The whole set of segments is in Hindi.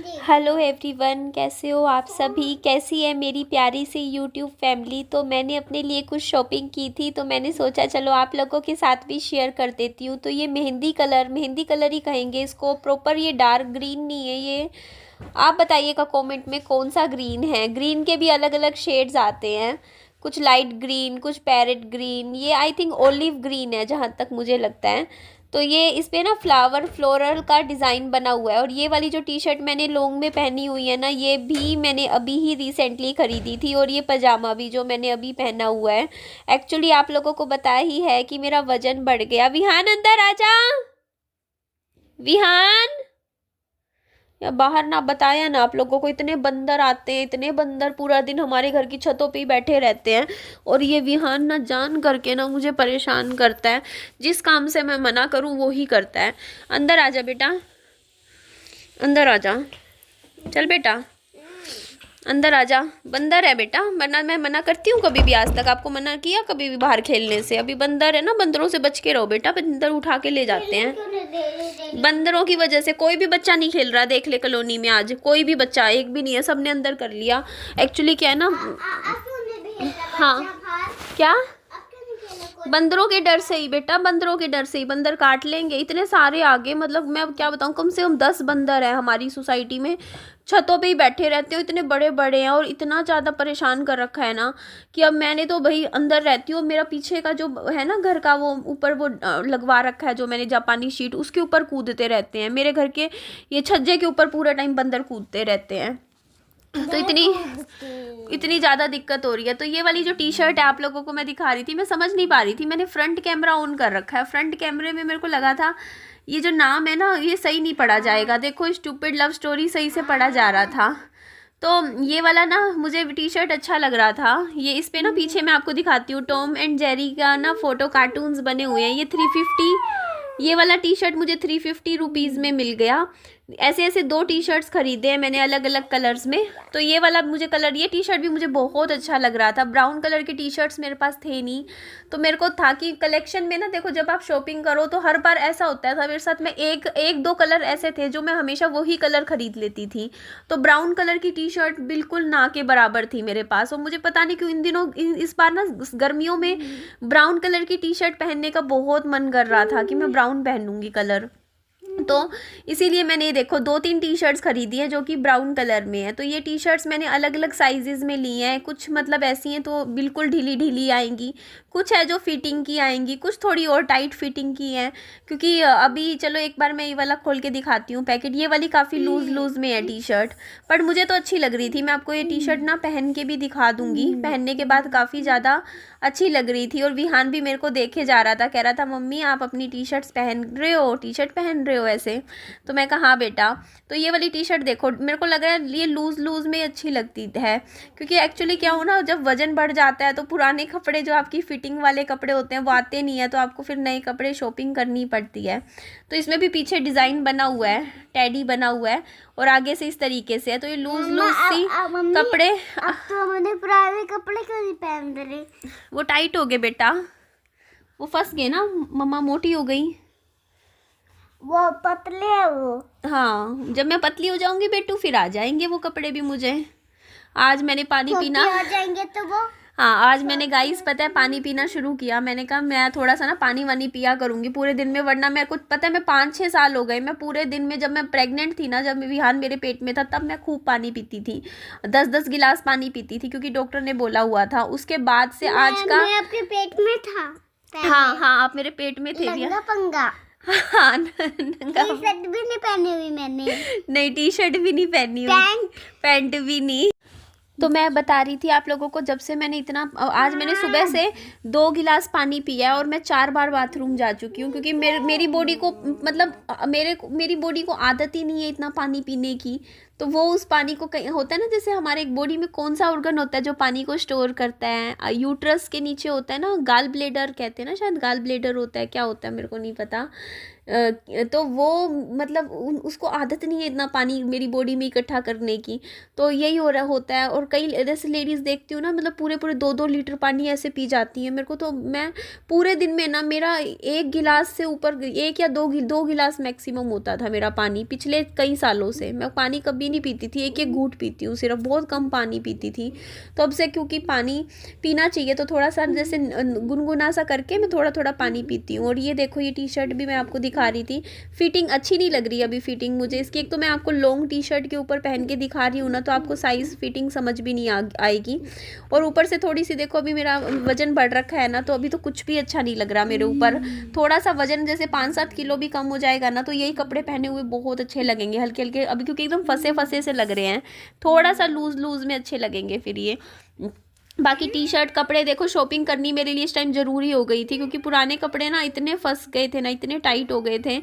हेलो एवरीवन, कैसे हो आप सभी। कैसी है मेरी प्यारी सी यूट्यूब फैमिली। तो मैंने अपने लिए कुछ शॉपिंग की थी, तो मैंने सोचा चलो आप लोगों के साथ भी शेयर कर देती हूँ। तो ये मेहंदी कलर ही कहेंगे इसको, प्रॉपर ये डार्क ग्रीन नहीं है ये। आप बताइएगा कमेंट में कौन सा ग्रीन है। ग्रीन के भी अलग अलग शेड्स आते हैं, कुछ लाइट ग्रीन, कुछ पैरेट ग्रीन, ये आई थिंक ओलिव ग्रीन है जहाँ तक मुझे लगता है। तो ये इस पे ना फ्लावर फ्लोरल का डिज़ाइन बना हुआ है। और ये वाली जो टी शर्ट मैंने लॉन्ग में पहनी हुई है ना, ये भी मैंने अभी ही रिसेंटली ख़रीदी थी। और ये पजामा भी जो मैंने अभी पहना हुआ है, एक्चुअली आप लोगों को बताया ही है कि मेरा वजन बढ़ गया। विहान अंदर आजा, विहान। या बाहर ना बताया ना आप लोगों को, इतने बंदर आते हैं, इतने बंदर पूरा दिन हमारे घर की छतों पे ही बैठे रहते हैं। और ये विहान ना जान करके ना मुझे परेशान करता है, जिस काम से मैं मना करूँ वो ही करता है। अंदर आजा बेटा, अंदर आजा, चल बेटा अंदर आजा। बंदर है बेटा, वरना मैं मना करती हूँ कभी भी? आज तक आपको मना किया कभी भी बाहर खेलने से? अभी बंदर है ना, बंदरों से बच के रहो बेटा, बंदर उठा के ले जाते हैं। बंदरों की वजह से कोई भी बच्चा नहीं खेल रहा, देख ले कॉलोनी में आज कोई भी बच्चा एक भी नहीं है, सबने अंदर कर लिया। एक्चुअली क्या है ना, हाँ क्या, बंदरों के डर से ही बेटा, बंदरों के डर से ही बंदर काट लेंगे। इतने सारे आगे, मतलब मैं अब क्या बताऊँ, कम से कम 10 बंदर हैं हमारी सोसाइटी में। छतों पे ही बैठे रहते हो, इतने बड़े बड़े हैं और इतना ज़्यादा परेशान कर रखा है ना कि अब मैंने तो भाई अंदर रहती हूँ। मेरा पीछे का जो है ना घर का, वो ऊपर वो लगवा रखा है जो मैंने जापानी शीट, उसके ऊपर कूदते रहते हैं। मेरे घर के ये छज्जे के ऊपर पूरा टाइम बंदर कूदते रहते हैं। तो इतनी ज़्यादा दिक्कत हो रही है। तो ये वाली जो टी शर्ट है आप लोगों को मैं दिखा रही थी, मैं समझ नहीं पा रही थी, मैंने फ्रंट कैमरा ऑन कर रखा है। फ्रंट कैमरे में मेरे को लगा था ये जो नाम है ना, ये सही नहीं पढ़ा जाएगा। देखो, स्टूपिड लव स्टोरी सही से पढ़ा जा रहा था। तो ये वाला ना मुझे टी शर्ट अच्छा लग रहा था। ये इस पे ना पीछे मैं आपको दिखाती हूँ, टॉम एंड जेरी का ना फोटो कार्टून्स बने हुए हैं। ये 350, ये वाला टी शर्ट मुझे 350 रुपीज़ में मिल गया। ऐसे ऐसे 2 टी शर्ट्स खरीदे हैं मैंने अलग अलग कलर्स में। तो ये वाला मुझे कलर, ये टी शर्ट भी मुझे बहुत अच्छा लग रहा था। ब्राउन कलर के टी शर्ट्स मेरे पास थे नहीं, तो मेरे को था कि कलेक्शन में ना, देखो जब आप शॉपिंग करो तो हर बार ऐसा होता था मेरे साथ में, एक दो कलर ऐसे थे जो मैं हमेशा वही कलर खरीद लेती थी। तो ब्राउन कलर की टी शर्ट बिल्कुल ना के बराबर थी मेरे पास। और मुझे पता नहीं क्यों इन दिनों इस बार ना गर्मियों में ब्राउन कलर की टी शर्ट पहनने का बहुत मन कर रहा था कि मैं ब्राउन पहनूंगी कलर। तो इसीलिए मैंने ये देखो 2-3 टी शर्ट्स खरीदी हैं जो कि ब्राउन कलर में है। तो ये टी शर्ट्स मैंने अलग अलग साइजेस में ली हैं। कुछ मतलब ऐसी हैं तो बिल्कुल ढीली ढीली आएंगी, कुछ है जो फिटिंग की आएंगी, कुछ थोड़ी और टाइट फिटिंग की हैं। क्योंकि अभी चलो एक बार मैं ये वाला खोल के दिखाती हूँ पैकेट। ये वाली काफ़ी लूज़ में है टी शर्ट, पर मुझे तो अच्छी लग रही थी। मैं आपको ये टी शर्ट ना पहन के भी दिखा दूँगी, पहनने के बाद काफ़ी ज़्यादा अच्छी लग रही थी। और विहान भी मेरे को देखे जा रहा था, कह रहा था मम्मी आप अपनी टी शर्ट्स पहन रहे हो, टी शर्ट पहन रहे हो ऐसे। तो मैं कहा हाँ बेटा। तो ये वाली टी शर्ट देखो, मेरे को लग रहा है ये लूज़ में अच्छी लगती है। क्योंकि एक्चुअली क्या हो ना, जब वजन बढ़ जाता है तो पुराने कपड़े जो आपकी फिटिंग वाले कपड़े होते हैं वो आते नहीं है, तो आपको फिर नए कपड़े शॉपिंग करनी पड़ती है। तो इसमें भी पीछे डिज़ाइन बना हुआ है, टेडी बना हुआ है, और आगे से इस तरीके से है। तो ये लूज सी कपड़े। अब तो मैंने पुराने कपड़े क्यों नहीं पहन रहे? वो टाइट हो गए बेटा, वो फंस गए ना, मम्मा मोटी हो गई। वो पतले है वो। हाँ, जब मैं पतली हो जाऊंगी बेटू फिर आ जाएंगे वो कपड़े भी मुझे। आज मैंने पानी पीना, हो जाएंगे तो वो। हाँ आज मैंने गाइस पता है पानी पीना शुरू किया। मैंने कहा मैं थोड़ा सा ना पानी वानी पिया करूंगी पूरे दिन में, वरना मैं कुछ पता है मैं 5-6 साल हो गए मैं पूरे दिन में, जब मैं प्रेग्नेंट थी ना, जब विहान मेरे पेट में था, तब मैं खूब पानी पीती थी। 10-10 गिलास पानी पीती थी क्योंकि डॉक्टर ने बोला हुआ था। उसके बाद से आज का, मैं आपके पेट में था। हाँ हाँ आप मेरे पेट में थे। नंगा पंगा। हाँ टी शर्ट भी नहीं पहनी हुई मैंने। नहीं टी शर्ट भी नहीं पहनी हुई, पैंट भी नहीं। तो मैं बता रही थी आप लोगों को, जब से मैंने इतना, आज मैंने सुबह से 2 गिलास पानी पिया है और मैं 4 बार बाथरूम जा चुकी हूँ। क्योंकि मेरी बॉडी को, मतलब मेरी बॉडी को आदत ही नहीं है इतना पानी पीने की। तो वो उस पानी को कहीं होता है ना, जैसे हमारे एक बॉडी में कौन सा ऑर्गन होता है जो पानी को स्टोर करता है, यूट्रस के नीचे होता है ना, गाल ब्लेडर कहते हैं ना, शायद गाल ब्लेडर होता है, क्या होता है मेरे को नहीं पता। तो वो मतलब उसको आदत नहीं है इतना पानी मेरी बॉडी में इकट्ठा करने की, तो यही हो रहा होता है। और कई जैसे लेडीज़ देखती हूँ ना, मतलब पूरे पूरे 2-2 लीटर पानी ऐसे पी जाती हैं। मेरे को तो, मैं पूरे दिन में ना मेरा 1 गिलास से ऊपर, 1 या 2 गिलास मैक्सिमम होता था मेरा पानी। पिछले कई सालों से मैं पानी कभी नहीं पीती थी, एक एक घूंट पीती हूँ सिर्फ, बहुत कम पानी पीती थी। तो अब से क्योंकि पानी पीना चाहिए तो थोड़ा सा जैसे गुनगुना सा करके मैं थोड़ा थोड़ा पानी पीती हूँ। और ये देखो, ये टी शर्ट भी मैं आपको दिखा रही थी, फिटिंग अच्छी नहीं लग रही अभी फिटिंग मुझे इसकी। एक तो मैं आपको लॉन्ग टी शर्ट के ऊपर पहन के दिखा रही हूँ ना, तो आपको साइज़ फिटिंग समझ भी नहीं आएगी। और ऊपर से थोड़ी सी देखो, अभी मेरा वजन बढ़ रखा है ना, तो अभी तो कुछ भी अच्छा नहीं लग रहा मेरे ऊपर। थोड़ा सा वजन जैसे 5-7 किलो भी कम हो जाएगा ना, तो यही कपड़े पहने हुए बहुत अच्छे लगेंगे, हल्के हल्के अभी, क्योंकि एकदम फंसे फंसे से लग रहे हैं। थोड़ा सा लूज लूज में अच्छे लगेंगे फिर ये। बाकी टी शर्ट कपड़े देखो, शॉपिंग करनी मेरे लिए इस टाइम ज़रूरी हो गई थी, क्योंकि पुराने कपड़े ना इतने फंस गए थे ना, इतने टाइट हो गए थे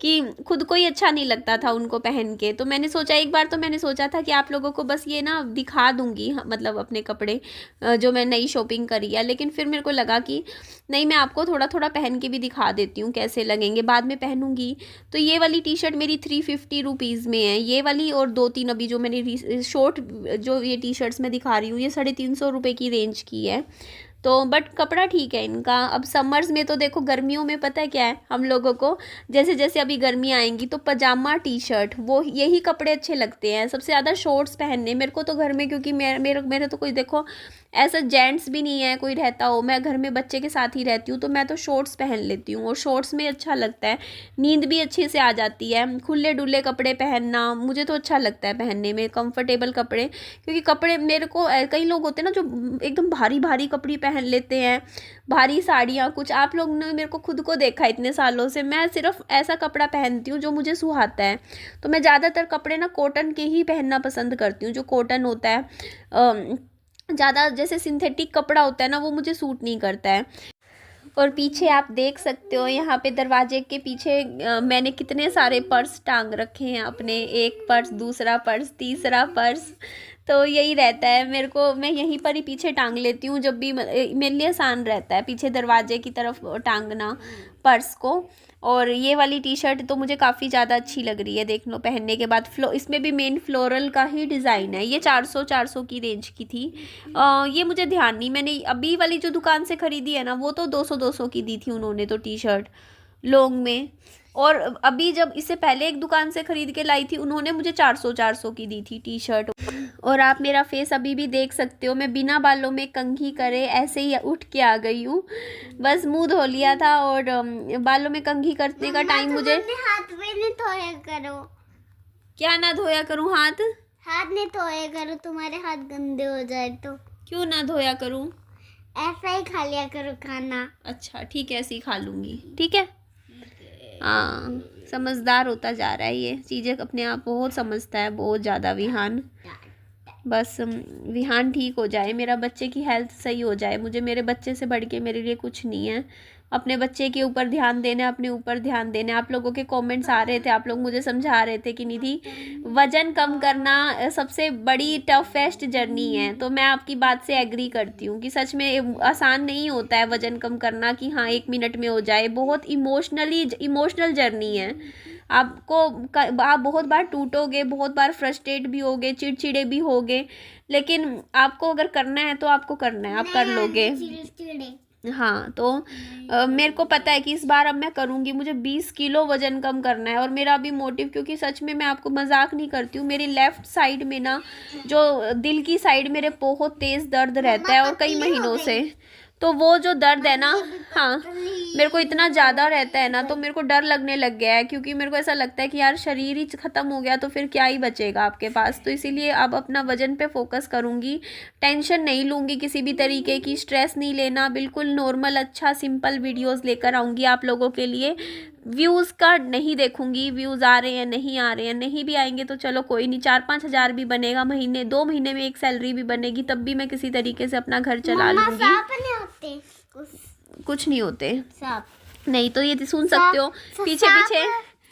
कि खुद को ही अच्छा नहीं लगता था उनको पहन के। तो मैंने सोचा, एक बार तो मैंने सोचा था कि आप लोगों को बस ये ना दिखा दूंगी, मतलब अपने कपड़े जो मैं नई शॉपिंग करी है। लेकिन फिर मेरे को लगा कि नहीं, मैं आपको थोड़ा थोड़ा पहन के भी दिखा देती हूँ कैसे लगेंगे, बाद में पहनूंगी। तो ये वाली टी शर्ट मेरी 350 रुपीज़ में है, ये वाली, और 2-3 अभी जो मैंने शॉर्ट जो ये टी शर्ट्स मैं दिखा रही हूँ, ये 350 रुपये की रेंज की है। तो बट कपड़ा ठीक है इनका। अब समर्स में तो देखो, गर्मियों में पता है क्या है हम लोगों को, जैसे जैसे अभी गर्मी आएंगी तो पजामा टी शर्ट, वो यही कपड़े अच्छे लगते हैं सबसे ज़्यादा, शॉर्ट्स पहनने मेरे को तो घर में, क्योंकि मेरे तो कोई देखो ऐसा जेंट्स भी नहीं है कोई रहता हो, मैं घर में बच्चे के साथ ही रहती हूँ, तो मैं तो शॉर्ट्स पहन लेती हूँ। और शॉर्ट्स में अच्छा लगता है, नींद भी अच्छे से आ जाती है। खुले डुले कपड़े पहनना मुझे तो अच्छा लगता है पहनने में, कंफर्टेबल कपड़े। क्योंकि कपड़े मेरे को, कई लोग होते हैं ना जो एकदम भारी भारी कपड़े पहन लेते हैं, भारी साड़ियाँ कुछ। आप लोग ने मेरे को खुद को देखा इतने सालों से, मैं सिर्फ ऐसा कपड़ा पहनती हूँ जो मुझे सुहाता है। तो मैं ज़्यादातर कपड़े ना कॉटन के ही पहनना पसंद करती हूँ, जो कॉटन होता है। ज़्यादा जैसे सिंथेटिक कपड़ा होता है ना, वो मुझे सूट नहीं करता है। और पीछे आप देख सकते हो, यहाँ पे दरवाजे के पीछे मैंने कितने सारे पर्स टांग रखे हैं अपने, एक पर्स, दूसरा पर्स, तीसरा पर्स। तो यही रहता है मेरे को, मैं यहीं पर ही पीछे टांग लेती हूँ जब भी, मेरे लिए आसान रहता है पीछे दरवाजे की तरफ टांगना पर्स को। और ये वाली टी शर्ट तो मुझे काफ़ी ज़्यादा अच्छी लग रही है, देख लो पहनने के बाद। इसमें भी मेन फ्लोरल का ही डिज़ाइन है। ये 400 की रेंज की थी। ये मुझे ध्यान नहीं, मैंने अभी वाली जो दुकान से ख़रीदी है ना, वो तो 200 की दी थी उन्होंने तो टी शर्ट लॉन्ग में। और अभी जब इससे पहले एक दुकान से ख़रीद के लाई थी, उन्होंने मुझे 400 की दी थी टी शर्ट। और आप मेरा फेस अभी भी देख सकते हो, मैं बिना बालों में कंघी करे ऐसे ही उठ के आ गई हूँ। बस मुंह धो लिया था, और बालों में कंघी करने का टाइम मुझे। हाथ में नहीं धोया करो। क्या ना धोया करूँ हाथ? हाथ नहीं धोया करो, तुम्हारे हाथ गंदे हो जाए तो। क्यों ना धोया करूँ? ऐसा ही खा लिया करो खाना। अच्छा ठीक है, ऐसे ही खा लूँगी, ठीक है। हाँ, समझदार होता जा रहा है ये, चीज़ें अपने आप बहुत समझता है, बहुत ज़्यादा विहान। बस विहान ठीक हो जाए, मेरा बच्चे की हेल्थ सही हो जाए, मुझे मेरे बच्चे से बढ़ के मेरे लिए कुछ नहीं है। अपने बच्चे के ऊपर ध्यान देना, अपने ऊपर ध्यान देना। आप लोगों के कमेंट्स आ रहे थे, आप लोग मुझे समझा रहे थे कि निधि, वज़न कम करना सबसे बड़ी टफेस्ट जर्नी है। तो मैं आपकी बात से एग्री करती हूँ कि सच में आसान नहीं होता है वज़न कम करना, कि हाँ 1 मिनट में हो जाए। बहुत इमोशनल जर्नी है। आपको आप बहुत बार टूटोगे, बहुत बार फ्रस्ट्रेट भी होगे, चिड़चिड़े भी होगे, लेकिन आपको अगर करना है तो आपको करना है, आप कर लोगे। हाँ, तो मेरे को पता है कि इस बार अब मैं करूँगी। मुझे 20 किलो वज़न कम करना है, और मेरा अभी मोटिव, क्योंकि सच में मैं आपको मजाक नहीं करती हूँ, मेरी लेफ़्ट साइड में ना, जो दिल की साइड, मेरे बहुत तेज़ दर्द रहता है और कई महीनों से। तो वो जो दर्द है ना, हाँ, मेरे को इतना ज़्यादा रहता है ना, तो मेरे को डर लगने लग गया है, क्योंकि मेरे को ऐसा लगता है कि यार शरीर ही ख़त्म हो गया तो फिर क्या ही बचेगा आपके पास। तो इसीलिए अब अपना वज़न पे फोकस करूँगी, टेंशन नहीं लूँगी किसी भी तरीके की, स्ट्रेस नहीं लेना, बिल्कुल नॉर्मल अच्छा सिंपल वीडियोज़ लेकर आऊँगी आप लोगों के लिए। व्यूज़ का नहीं देखूँगी, व्यूज़ आ रहे हैं नहीं आ रहे हैं, नहीं भी आएंगे तो चलो कोई नहीं, 4-5 हज़ार भी बनेगा महीने, 2 महीने में एक सैलरी भी बनेगी, तब भी मैं किसी तरीके से अपना घर चला लूँगी। कुछ नहीं होते सांप नहीं, तो ये सुन सकते हो पीछे पीछे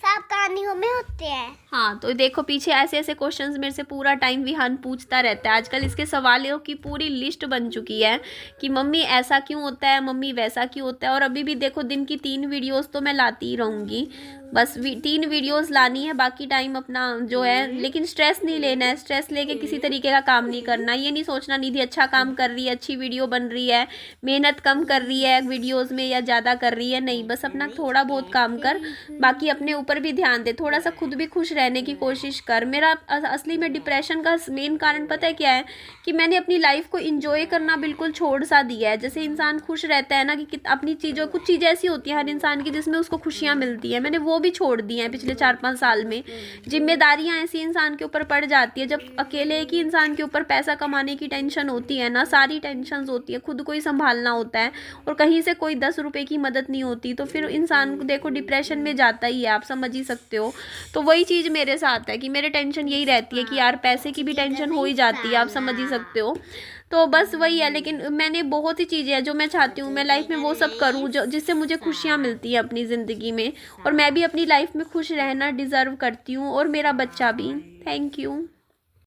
सब कहानियों में होते हैं। हाँ, तो देखो पीछे ऐसे ऐसे क्वेश्चंस मेरे से पूरा टाइम विहान पूछता रहता है। आजकल इसके सवालों की पूरी लिस्ट बन चुकी है कि मम्मी ऐसा क्यों होता है, मम्मी वैसा क्यों होता है। और अभी भी देखो दिन की 3 वीडियोस तो मैं लाती ही रहूँगी, बस 3 वीडियोस लानी है, बाकी टाइम अपना जो है। लेकिन स्ट्रेस नहीं लेना है, स्ट्रेस लेके किसी तरीके का काम नहीं करना। ये नहीं सोचना निधि अच्छा काम कर रही है, अच्छी वीडियो बन रही है, मेहनत कम कर रही है वीडियोस में या ज़्यादा कर रही है, नहीं। बस अपना थोड़ा बहुत काम कर, बाकी अपने ऊपर भी ध्यान दे, थोड़ा सा खुद भी खुश रहने की कोशिश कर। मेरा असली में डिप्रेशन का मेन कारण पता है क्या है, कि मैंने अपनी लाइफ को इंजॉय करना बिल्कुल छोड़ सा दिया है। जैसे इंसान खुश रहता है ना कि अपनी चीज़ों, कुछ चीज़ें ऐसी होती हैं हर इंसान की जिसमें उसको खुशियाँ मिलती हैं, मैंने वो भी छोड़ दी हैं पिछले 4-5 साल में। जिम्मेदारियाँ ऐसी इंसान के ऊपर पड़ जाती है, जब अकेले एक ही इंसान के ऊपर पैसा कमाने की टेंशन होती है ना, सारी टेंशन होती है, खुद को ही संभालना होता है, और कहीं से कोई 10 रुपये की मदद नहीं होती, तो फिर इंसान को देखो डिप्रेशन में जाता ही है, आप समझ ही सकते हो। तो वही चीज़ मेरे साथ है कि मेरे टेंशन यही रहती है कि यार पैसे की भी टेंशन हो ही जाती है, आप समझ ही सकते हो। तो बस वही है, लेकिन मैंने बहुत ही चीज़ें हैं जो मैं चाहती हूँ मैं लाइफ में वो सब करूँ जो जिससे मुझे खुशियाँ मिलती हैं अपनी ज़िंदगी में, और मैं भी अपनी लाइफ में खुश रहना डिज़र्व करती हूँ, और मेरा बच्चा भी। Thank you.